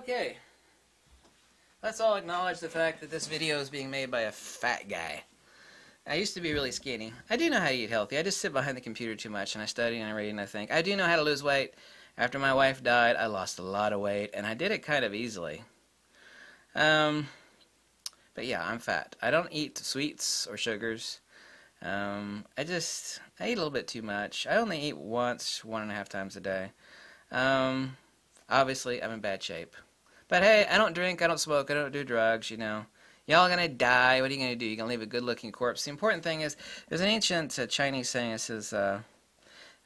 Okay. Let's all acknowledge the fact that this video is being made by a fat guy. I used to be really skinny. I do know how to eat healthy. I just sit behind the computer too much, and I study and I read and I think. I do know how to lose weight. After my wife died, I lost a lot of weight, and I did it kind of easily. But yeah, I'm fat. I don't eat sweets or sugars. I eat a little bit too much. I only eat once, 1.5 times a day. Obviously, I'm in bad shape. But hey, I don't drink, I don't smoke, I don't do drugs, you know. Y'all gonna die, what are you gonna do? You're gonna leave a good-looking corpse. The important thing is, there's an ancient Chinese saying that says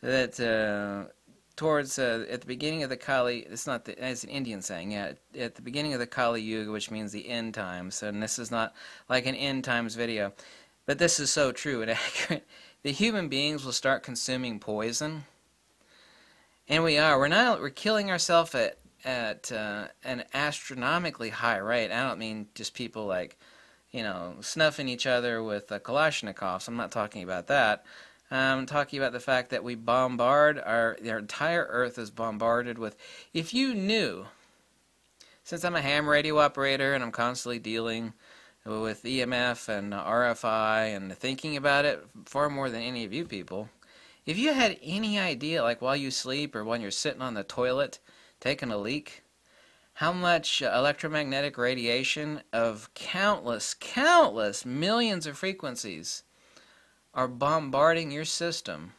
that towards, at the beginning of the Kali, it's an Indian saying, yeah, at the beginning of the Kali Yuga, which means the end times, and this is not like an end times video, but this is so true and accurate. The human beings will start consuming poison, and we're killing ourselves at an astronomically high rate. I don't mean just people like, you know, snuffing each other with Kalashnikovs. I'm not talking about that. I'm talking about the fact that we bombard our entire Earth is bombarded with. If you knew, since I'm a ham radio operator and I'm constantly dealing with EMF and RFI and thinking about it far more than any of you people, if you had any idea, like while you sleep or when you're sitting on the toilet taking a leak, how much electromagnetic radiation of countless millions of frequencies are bombarding your system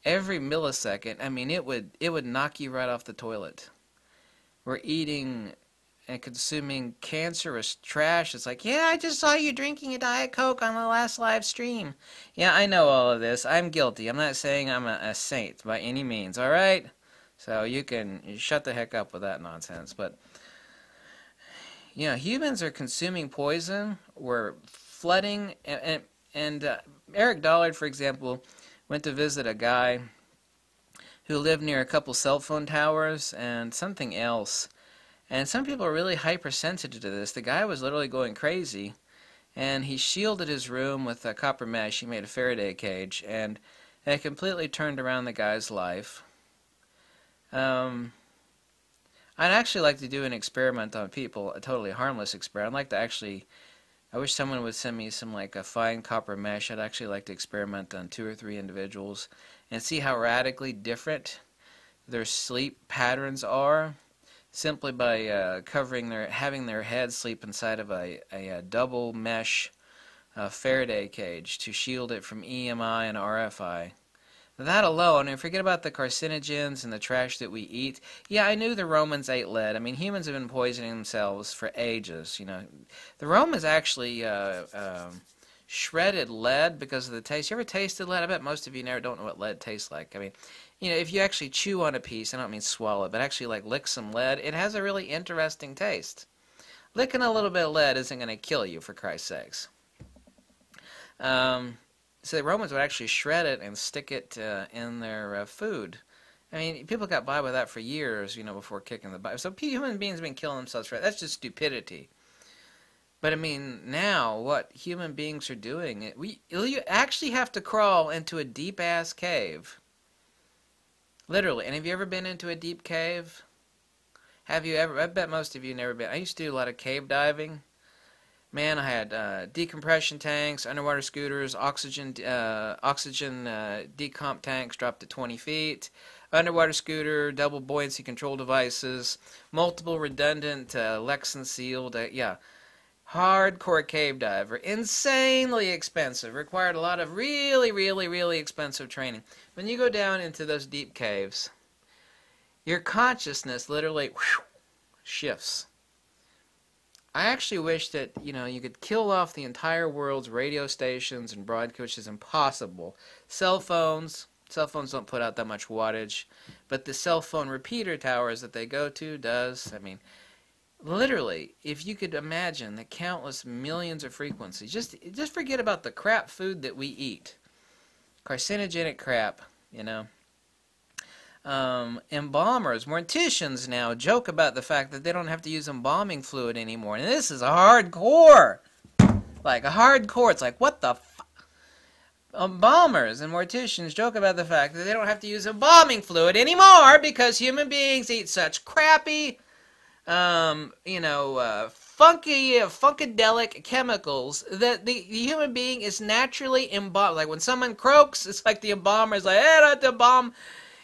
every millisecond. I mean, it would knock you right off the toilet. We're eating and consuming cancerous trash. It's like, yeah, I just saw you drinking a Diet Coke on the last live stream. Yeah, I know all of this. I'm guilty. I'm not saying I'm a saint by any means, all right? So you can shut the heck up with that nonsense. But, you know, humans are consuming poison. We're flooding. And Eric Dollard, for example, went to visit a guy who lived near a couple cell phone towers and something else. And some people are really hypersensitive to this. The guy was literally going crazy. And he shielded his room with a copper mesh. He made a Faraday cage. And it completely turned around the guy's life. I'd actually like to do an experiment on people, a totally harmless experiment. I wish someone would send me some like a fine copper mesh. I'd actually like to experiment on 2 or 3 individuals and see how radically different their sleep patterns are, simply by having their head sleep inside of a double mesh Faraday cage to shield it from EMI and RFI. That alone, and forget about the carcinogens and the trash that we eat. Yeah, I knew the Romans ate lead. I mean, humans have been poisoning themselves for ages, you know. The Romans actually shredded lead because of the taste. You ever tasted lead? I bet most of you never don't know what lead tastes like. I mean, you know, if you actually chew on a piece, I don't mean swallow it, but actually like lick some lead, it has a really interesting taste. Licking a little bit of lead isn't going to kill you, for Christ's sakes. So the Romans would actually shred it and stick it in their food. I mean, people got by with that for years, you know, before kicking the butt. So human beings have been killing themselves for that. That's just stupidity. But I mean, now what human beings are doing, you actually have to crawl into a deep-ass cave. Literally. And have you ever been into a deep cave? Have you ever? I bet most of you never been. I used to do a lot of cave diving. Man, I had decompression tanks, underwater scooters, oxygen decomp tanks dropped to 20 feet, underwater scooter, double buoyancy control devices, multiple redundant Lexan sealed, yeah, hardcore cave diver, insanely expensive, required a lot of really expensive training. When you go down into those deep caves, your consciousness literally shifts. I actually wish that, you know, you could kill off the entire world's radio stations and broadcast, which is impossible. Cell phones don't put out that much wattage, but the cell phone repeater towers that they go to does. I mean, literally, if you could imagine the countless millions of frequencies, just forget about the crap food that we eat. Carcinogenic crap, you know. Embalmers, morticians now joke about the fact that they don't have to use embalming fluid anymore. And this is a hardcore. Like a hardcore. It's like, what the embalmers and morticians joke about the fact that they don't have to use embalming fluid anymore because human beings eat such crappy funkadelic chemicals that the human being is naturally embalmed. Like when someone croaks, it's like the embalmer is like, hey, not the embalm.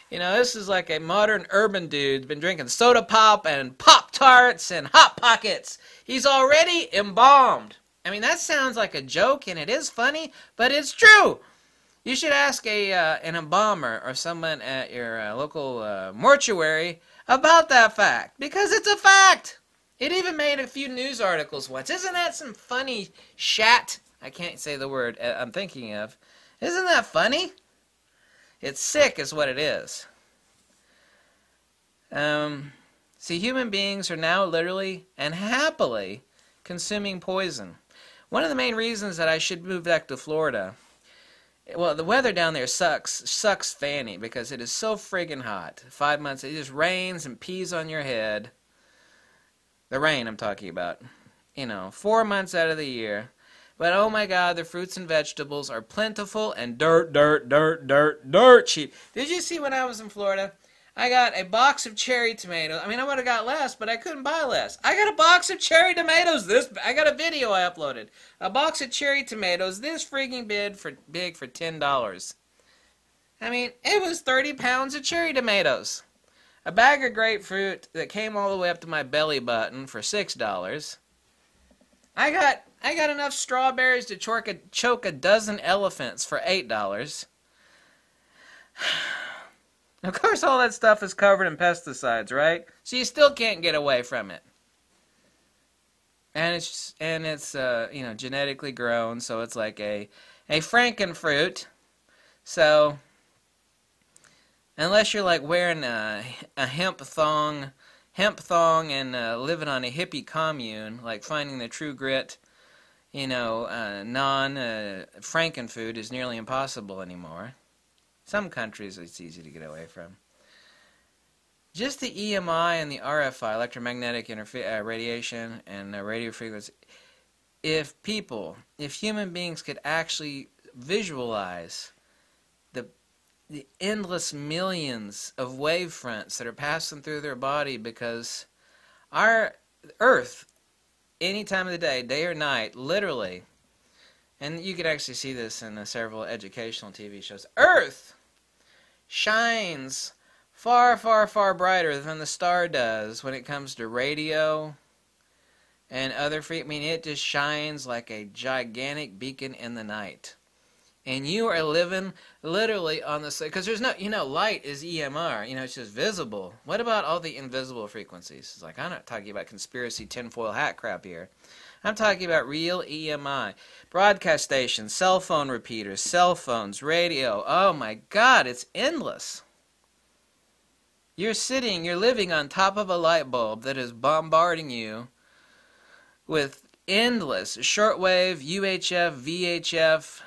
This is like a modern urban dude been drinking soda pop and Pop-Tarts and Hot Pockets. He's already embalmed. I mean, that sounds like a joke, and it is funny, but it's true. You should ask an embalmer or someone at your local mortuary about that fact, because it's a fact. It even made a few news articles once. Isn't that some funny shat? I can't say the word I'm thinking of. Isn't that funny? It's sick is what it is. See, human beings are now literally and happily consuming poison. One of the main reasons that I should move back to Florida, well, the weather down there sucks fanny because it is so friggin' hot. 5 months, it just rains and pees on your head. The rain I'm talking about. 4 months out of the year. But oh my God, the fruits and vegetables are plentiful and dirt cheap. Did you see when I was in Florida? I got a box of cherry tomatoes. I mean, I would have got less, but I couldn't buy less. I got a box of cherry tomatoes. I got a video I uploaded. A box of cherry tomatoes, this freaking big for $10. I mean, it was 30 pounds of cherry tomatoes. A bag of grapefruit that came all the way up to my belly button for $6. I got enough strawberries to choke a dozen elephants for $8. Of course, all that stuff is covered in pesticides, right? So you still can't get away from it. And it's genetically grown, so it's like a frankenfruit. So unless you're like wearing a hemp thong and living on a hippie commune, like finding the true grit, frankenfood is nearly impossible anymore. Some countries it's easy to get away from. Just the EMI and the RFI, electromagnetic radiation and radio frequency, if human beings could actually visualize the endless millions of wave fronts that are passing through their body, because our Earth, any time of the day or night, literally, and you could actually see this in several educational TV shows, Earth shines far, far, far brighter than the star does when it comes to radio and other it just shines like a gigantic beacon in the night. And you are living literally on the, because there's no, light is E.M.R, it's just visible. What about all the invisible frequencies? It's like, I'm not talking about conspiracy tinfoil hat crap here. I'm talking about real EMI. Broadcast stations, cell phone repeaters, cell phones, radio. Oh my God, it's endless. You're living on top of a light bulb that is bombarding you with endless shortwave, UHF, VHF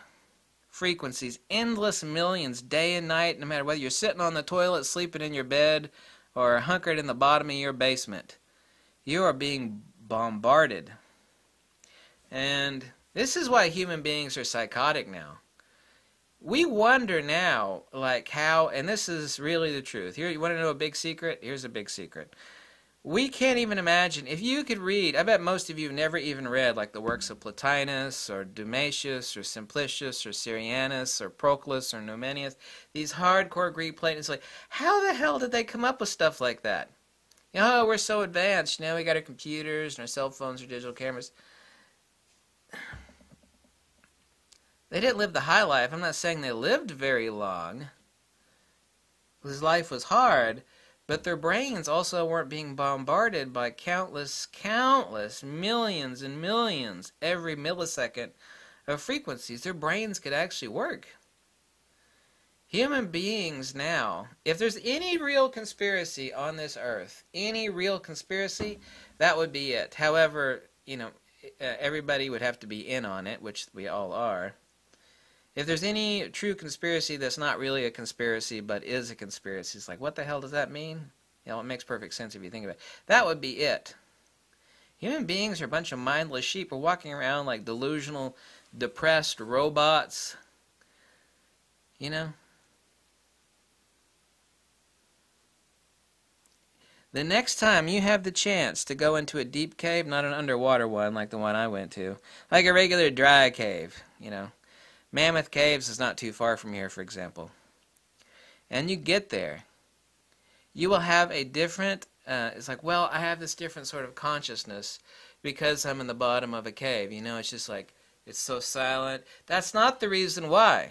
frequencies, endless millions, day and night, no matter whether you're sitting on the toilet, sleeping in your bed, or hunkered in the bottom of your basement. You are being bombarded. And this is why human beings are psychotic now. We wonder now, like how, and this is really the truth. Here, you want to know a big secret? Here's a big secret. We can't even imagine, if you could read, I bet most of you have never even read like the works of Plotinus or Dumatius or Simplicius or Syrianus or Proclus or Numenius, these hardcore Greek Platonists, like, how the hell did they come up with stuff like that? We're so advanced, we got our computers and our cell phones or digital cameras. They didn't live the high life. I'm not saying they lived very long, because life was hard, but their brains also weren't being bombarded by countless millions and millions every millisecond of frequencies. Their brains could actually work. Human beings now, if there's any real conspiracy on this earth, any real conspiracy, that would be it. However, everybody would have to be in on it, which we all are. If there's any true conspiracy that's not really a conspiracy but is a conspiracy, it's like, what the hell does that mean? It makes perfect sense if you think of it. That would be it. Human beings are a bunch of mindless sheep. We're walking around like delusional, depressed robots. The next time you have the chance to go into a deep cave, not an underwater one like the one I went to, like a regular dry cave, you know, Mammoth Caves is not too far from here, for example, and you get there, you will have a different, it's like, well, I have this different sort of consciousness because I'm in the bottom of a cave. You know, it's just like, it's so silent. That's not the reason why.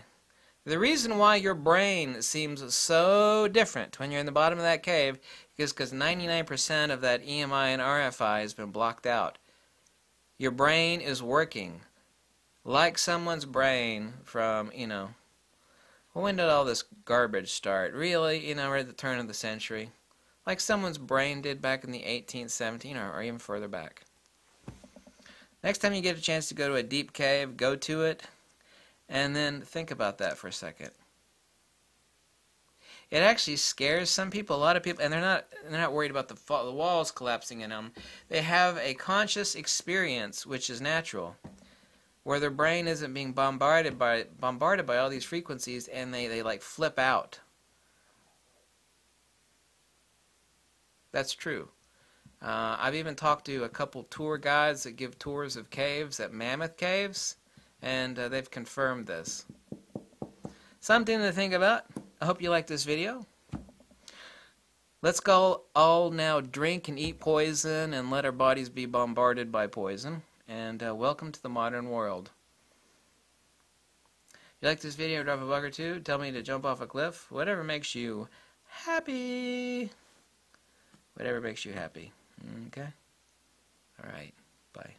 The reason why your brain seems so different when you're in the bottom of that cave is because 99% of that EMI and RFI has been blocked out. Your brain is working like someone's brain from, you know, when did all this garbage start? Really, you know, we're at the turn of the century. Like someone's brain did back in the 18th, 17th, or even further back. Next time you get a chance to go to a deep cave, go to it, and then think about that for a second. It actually scares some people, a lot of people, and they're not worried about the walls collapsing in them. They have a conscious experience, which is natural, where their brain isn't being bombarded by all these frequencies, and they like flip out. That's true. I've even talked to a couple tour guides that give tours of caves at Mammoth Caves, and they've confirmed this. Something to think about. I hope you like this video. Let's go all now drink and eat poison and let our bodies be bombarded by poison. And welcome to the modern world. If you like this video, drop a buck or two. Tell me to jump off a cliff. Whatever makes you happy. Whatever makes you happy. Okay? Alright. Bye.